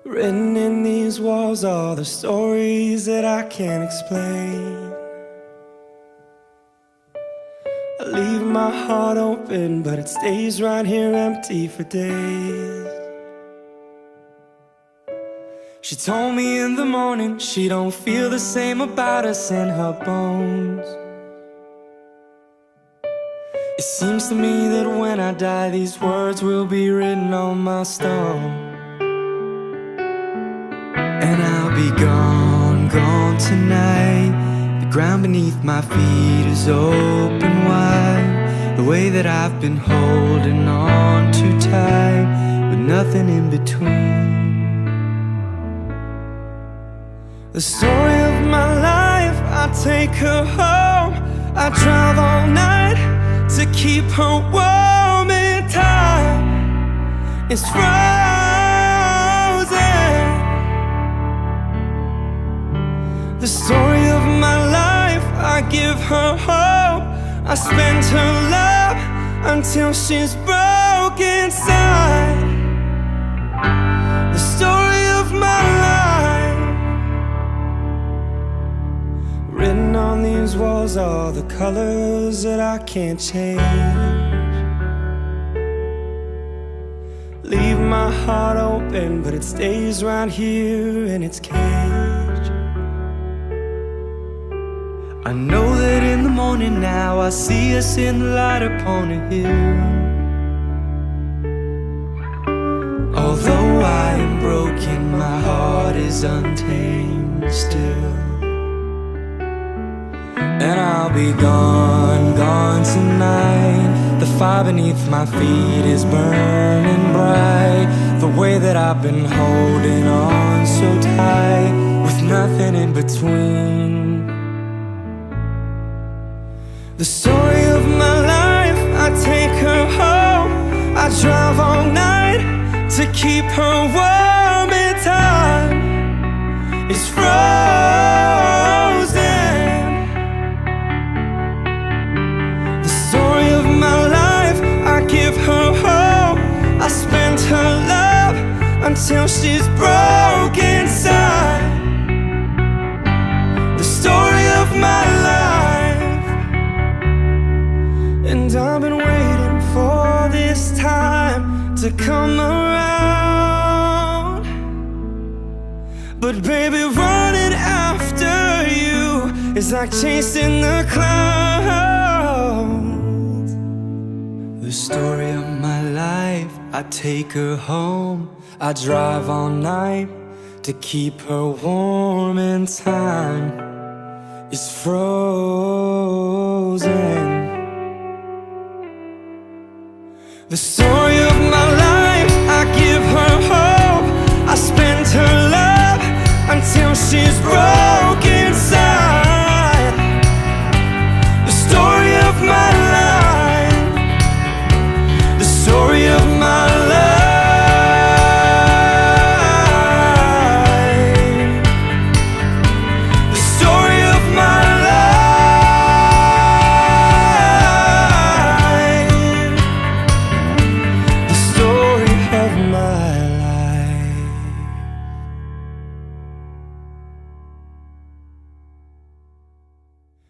Written in these walls are the stories that I can't explain. I leave my heart open, but it stays right here empty for days. She told me in the morning she don't feel the same about us in her bones. It seems to me that when I die, these words will be written on my stone. And I'll be gone, gone tonight. The ground beneath my feet is open wide. The way that I've been holding on too tight, with nothing in between. The story of my life, I take her home. I drive all night to keep her warm in time. It's frozen. The story of my life, I give her hope. I spend her love until she's broke inside. The story of my life, written on these walls are the colors that I can't change. Leave my heart open, but it stays right here in its cage. I know that in the morning now I see us in the light upon a hill. Although I am broken, my heart is untamed still. And I'll be gone, gone tonight. The fire beneath my feet is burning bright. The way that I've been holding on so tight, with nothing in between. The story of my life, I take her home. I drive all night to keep her warm in time. It's frozen. The story of my life, I give her hope. I spend her love until she's broke inside. The story of my life, and I've been waiting for this time to come around. But baby, running after you is like chasing the clouds. The story of my life, I take her home. I drive all night to keep her warm in time. It's frozen. The story of my life, I give her hope. I spend her love until she's broke inside. The story of my life, the story of my life, the story of my life, the story of my life.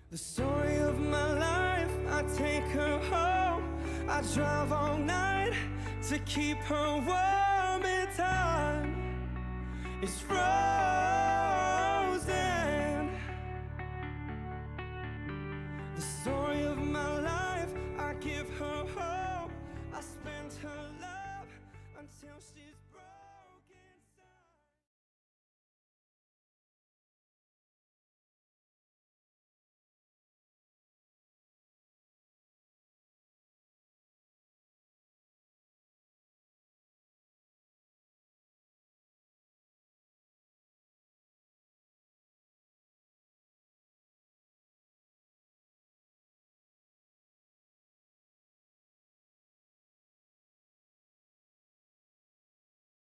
The story of my life, I take her home. I drive all night to keep her warm in time. It's frozen. The story of my life, I give her hope. I spend her love until she's broke.